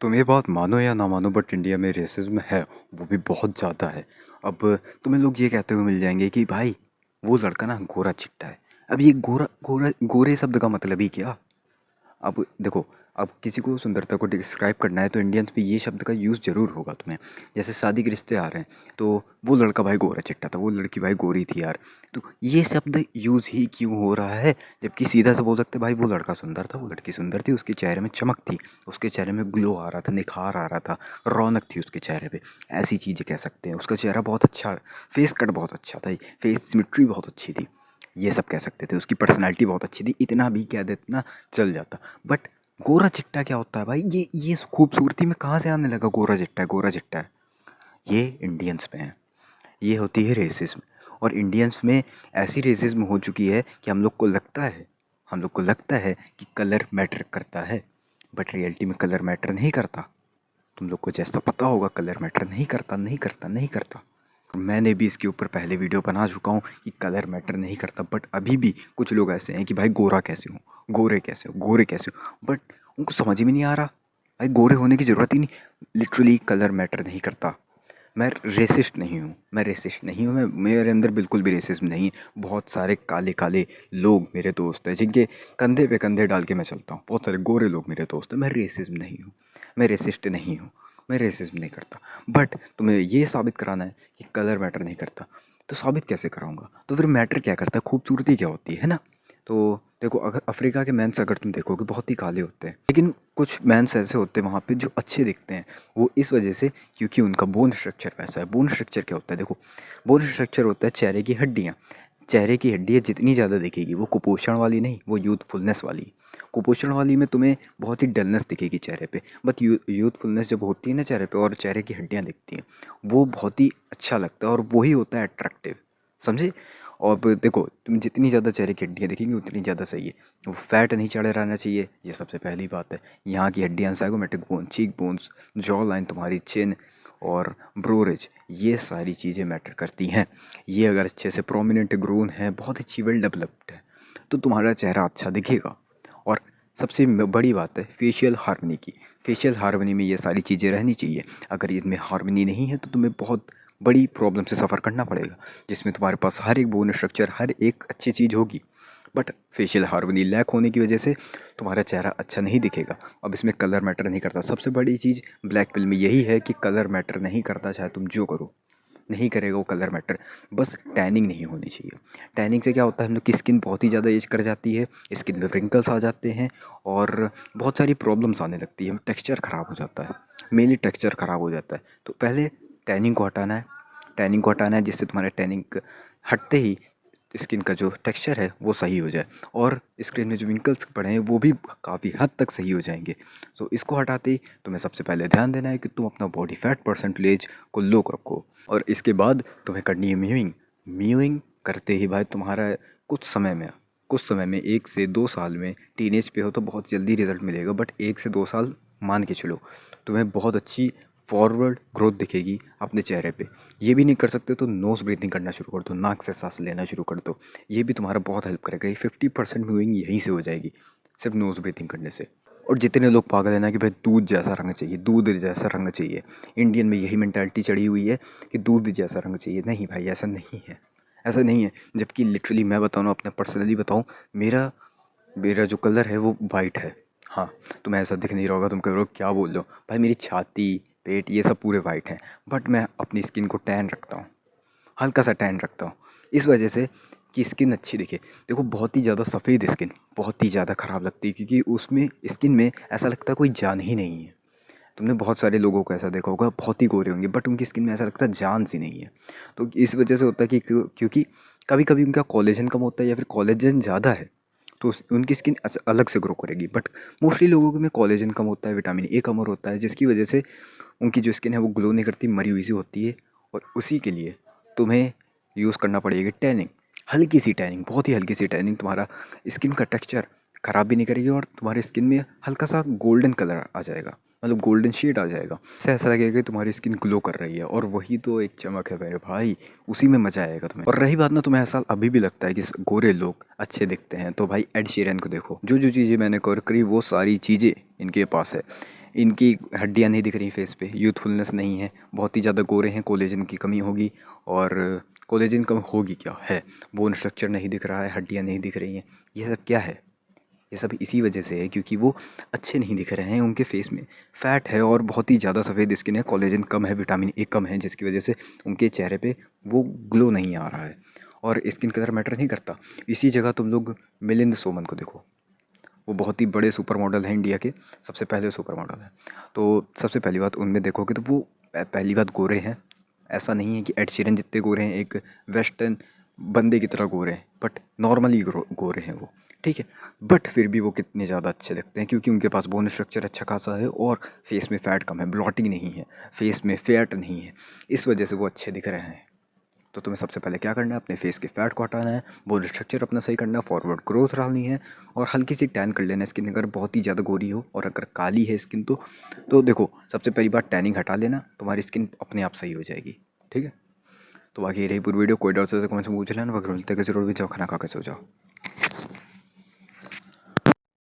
तुम ये बात मानो या ना मानो बट इंडिया में रेसिज्म है, वो भी बहुत ज़्यादा है। अब तुम्हें लोग ये कहते हुए मिल जाएंगे कि भाई वो लड़का ना गोरा चिट्टा है। अब ये गोरा गोरा गोरे शब्द का मतलब ही क्या? अब देखो, अब किसी को सुंदरता को डिस्क्राइब करना है तो इंडियंस में ये शब्द का यूज़ ज़रूर होगा तुम्हें। जैसे शादी के रिश्ते आ रहे हैं तो वो लड़का भाई गोरा चिट्टा था, वो लड़की भाई गोरी थी यार। तो ये शब्द यूज़ ही क्यों हो रहा है, जबकि सीधा से बोल सकते भाई वो लड़का सुंदर था, वो लड़की सुंदर थी, उसके चेहरे में चमक थी, उसके चेहरे में ग्लो आ रहा था, निखार आ रहा था, रौनक थी उसके चेहरे पे। ऐसी चीज़ें कह सकते हैं। उसका चेहरा बहुत अच्छा, फेस कट बहुत अच्छा था, फेस सिमिट्री बहुत अच्छी थी, ये सब कह सकते थे। उसकी पर्सनैलिटी बहुत अच्छी थी, इतना भी कह देते ना चल जाता। बट गोरा चिट्टा क्या होता है भाई? ये खूबसूरती में कहाँ से आने लगा गोरा चिट्टा है, गोरा चिट्टा है? ये इंडियंस में है, ये होती है रेसिज्म। और इंडियंस में ऐसी रेसिज्म हो चुकी है कि हम लोग को लगता है कि कलर मैटर करता है, बट रियलिटी में कलर मैटर नहीं करता। तुम लोग को जैसा पता होगा कलर मैटर नहीं करता, नहीं करता, नहीं करता। मैंने भी इसके ऊपर पहले वीडियो बना चुका हूँ कि कलर मैटर नहीं करता, बट अभी भी कुछ लोग ऐसे हैं कि भाई गोरा कैसे हो, गोरे कैसे हो, गोरे कैसे हो, बट उनको समझ ही में नहीं आ रहा भाई गोरे होने की ज़रूरत ही नहीं। लिटरली कलर मैटर नहीं करता। मैं रेसिस्ट नहीं हूँ, मैं रेसिस्ट नहीं हूँ, मैं मेरे अंदर बिल्कुल भी रेसिज्म नहीं है। बहुत सारे काले काले लोग मेरे दोस्त हैं जिनके कंधे पे कंधे डाल के मैं चलता हूँ, बहुत सारे गोरे लोग मेरे दोस्त हैं। मैं रेसिज्म नहीं हूँ, मैं रेसिस्ट नहीं हूँ, मैं रेसिज्म नहीं करता। बट तुम्हें ये साबित कराना है कि कलर मैटर नहीं करता, तो साबित कैसे कराऊंगा? तो फिर मैटर क्या करता है, खूबसूरती क्या होती है ना? तो देखो, अगर अफ्रीका के मैंस अगर तुम देखोगे बहुत ही काले होते हैं, लेकिन कुछ मैंस ऐसे होते हैं वहाँ पे जो अच्छे दिखते हैं। वो इस वजह से क्योंकि उनका बोन स्ट्रक्चर वैसा है। बोन स्ट्रक्चर क्या होता है? देखो, बोन स्ट्रक्चर होता है चेहरे की हड्डियाँ। चेहरे की हड्डियाँ जितनी ज़्यादा दिखेगी वो कुपोषण वाली नहीं, वो यूथफुलनेस वाली। कुपोषण वाली में तुम्हें बहुत ही डलनेस दिखेगी चेहरे पे, बट यूथफुलनेस जब होती है ना चेहरे पे और चेहरे की हड्डियाँ दिखती हैं, वो बहुत ही अच्छा लगता है और वही होता है अट्रैक्टिव। समझे? और देखो, तुम जितनी ज़्यादा चेहरे की हड्डियाँ दिखेंगी उतनी ज़्यादा सही है। वो फैट नहीं चढ़े रहना चाहिए, ये सबसे पहली बात है। यहाँ की हड्डियाँ, zygomatic bone, cheek bones, jaw line, तुम्हारी चिन और ब्रोरेज, ये सारी चीज़ें मैटर करती हैं। ये अगर अच्छे से प्रोमिनेंट ग्रोन है, बहुत अच्छी वेल डेवलप्ड है, तो तुम्हारा चेहरा अच्छा दिखेगा। और सबसे बड़ी बात है फेशियल हार्मनी की। फेशियल हार्मनी में ये सारी चीज़ें रहनी चाहिए। अगर इनमें हार्मनी नहीं है तो तुम्हें बहुत बड़ी प्रॉब्लम से सफ़र करना पड़ेगा, जिसमें तुम्हारे पास हर एक बोन स्ट्रक्चर, हर एक अच्छी चीज़ होगी, बट फेशियल हार्मनी लैक होने की वजह से तुम्हारा चेहरा अच्छा नहीं दिखेगा। अब इसमें कलर मैटर नहीं करता। सबसे बड़ी चीज़ ब्लैक पिल में यही है कि कलर मैटर नहीं करता, चाहे तुम जो करो नहीं करेगा वो कलर मैटर। बस टैनिंग नहीं होनी चाहिए। टैनिंग से क्या होता है, हम लोग की स्किन बहुत ही ज़्यादा एज कर जाती है, स्किन में रिंकल्स आ जाते हैं और बहुत सारी प्रॉब्लम्स आने लगती है, टेक्सचर ख़राब हो जाता है, मेनली टेक्सचर ख़राब हो जाता है। तो पहले टैनिंग को हटाना है, टैनिंग को हटाना है जिससे तुम्हारे टैनिंग हटते ही स्किन का जो टेक्सचर है वो सही हो जाए और स्किन में जो विंकल्स पड़े हैं वो भी काफ़ी हद तक सही हो जाएंगे। तो इसको हटाते ही तुम्हें सबसे पहले ध्यान देना है कि तुम अपना बॉडी फैट परसेंटेज को लो रखो, और इसके बाद तुम्हें करनी है मीविंग। मीविंग करते ही भाई तुम्हारा कुछ समय में 1 से 2 साल में, टीनेज पे हो तो बहुत जल्दी रिजल्ट मिलेगा, बट 1 से 2 साल मान के चलो, तुम्हें बहुत अच्छी फॉरवर्ड ग्रोथ दिखेगी अपने चेहरे पे। ये भी नहीं कर सकते तो नोज़ ब्रीथिंग करना शुरू कर दो, नाक से सांस लेना शुरू कर दो। ये भी तुम्हारा बहुत हेल्प करेगा। ये 50% मूविंग यहीं से हो जाएगी, सिर्फ नोज़ ब्रीथिंग करने से। और जितने लोग पागल है ना कि भाई दूध जैसा रंग चाहिए, दूध जैसा रंग चाहिए, इंडियन में यही मेंटालिटी चढ़ी हुई है कि दूध जैसा रंग चाहिए। नहीं भाई, ऐसा नहीं है, ऐसा नहीं है। जबकि लिटरली मैं बताऊँ ना, अपना पर्सनली बताऊँ, मेरा मेरा जो कलर है वो वाइट है। हाँ, तुम्हें ऐसा दिख नहीं रहा होगा, तुम कह रहे हो क्या बोल रहे हो भाई, मेरी छाती, पेट, ये सब पूरे वाइट हैं, बट मैं अपनी स्किन को टैन रखता हूँ, हल्का सा टैन रखता हूँ, इस वजह से कि स्किन अच्छी दिखे। देखो, बहुत ही ज़्यादा सफ़ेद स्किन बहुत ही ज़्यादा ख़राब लगती है, क्योंकि उसमें स्किन में ऐसा लगता है कोई जान ही नहीं है। तुमने बहुत सारे लोगों को ऐसा देखा होगा, बहुत ही गोरे होंगे बट उनकी स्किन में ऐसा लगता है जान सी नहीं है। तो इस वजह से होता है कि क्योंकि कभी कभी उनका कोलेजन कम होता है या फिर कोलेजन ज़्यादा है, तो उनकी स्किन अलग से ग्रो करेगी। बट मोस्टली लोगों में कोलेजन कम होता है, विटामिन ए कम होता है, जिसकी वजह से उनकी जो स्किन है वो ग्लो नहीं करती, मरी हुई सी होती है। और उसी के लिए तुम्हें यूज़ करना पड़ेगी टैनिंग। हल्की सी टैनिंग, बहुत ही हल्की सी टैनिंग तुम्हारा स्किन का टेक्सचर ख़राब भी नहीं करेगी और तुम्हारी स्किन में हल्का सा गोल्डन कलर आ जाएगा, मतलब गोल्डन शेड आ जाएगा। इससे ऐसा लगेगा कि तुम्हारी स्किन ग्लो कर रही है, और वही तो एक चमक है मेरे भाई, उसी में मज़ा आएगा तुम्हें। और रही बात ना, तुम्हें ऐसा अभी भी लगता है कि गोरे लोग अच्छे दिखते हैं, तो भाई एड शीरन को देखो, जो जो चीज़ें मैंने कवर करी वो सारी चीज़ें इनके पास है। इनकी हड्डियाँ नहीं दिख रही फेस पे, यूथफुलनेस नहीं है, बहुत ही ज़्यादा गोरे हैं, कोलेजन की कमी होगी। और कोलेजन कम होगी क्या है, बोन स्ट्रक्चर नहीं दिख रहा है, हड्डियाँ नहीं दिख रही हैं। ये सब क्या है? ये सब इसी वजह से है क्योंकि वो अच्छे नहीं दिख रहे हैं, उनके फेस में फैट है और बहुत ही ज़्यादा सफ़ेद स्किन है, कोलेजन कम है, विटामिन ए कम है, जिसकी वजह से उनके चेहरे पे वो ग्लो नहीं आ रहा है। और स्किन कलर मैटर नहीं करता। इसी जगह तुम लोग मिलिंद सोमन को देखो, वो बहुत ही बड़े सुपर मॉडल हैं, इंडिया के सबसे पहले सुपर मॉडल हैं। तो सबसे पहली बात उनमें देखोगे तो वो पहली बात गोरे हैं। ऐसा नहीं है कि एड शीरन जितने गोरे हैं, एक वेस्टर्न बंदे की तरह गोरे हैं, बट नॉर्मली गोरे हैं वो, ठीक है। बट फिर भी वो कितने ज़्यादा अच्छे लगते हैं क्योंकि उनके पास बोन स्ट्रक्चर अच्छा खासा है और फेस में फ़ैट कम है, ब्लॉटिंग नहीं है, फेस में फैट नहीं है, इस वजह से वो अच्छे दिख रहे हैं। तो तुम्हें सबसे पहले क्या करना है, अपने फेस के फैट को हटाना है, बॉडी स्ट्रक्चर अपना सही करना है, फॉरवर्ड ग्रोथ डालनी है और हल्की सी टैन कर लेना है स्किन। अगर बहुत ही ज़्यादा गोरी हो और अगर काली है स्किन तो देखो सबसे पहली बात टैनिंग हटा लेना, तुम्हारी स्किन अपने आप सही हो जाएगी, ठीक है। तो बाकी ये रही पूरी वीडियो, कोई डाउट है तो कमेंट में पूछ लेना, बाकी मिलते हैं जरूर भी, जाओ खाना खा के सो जाओ।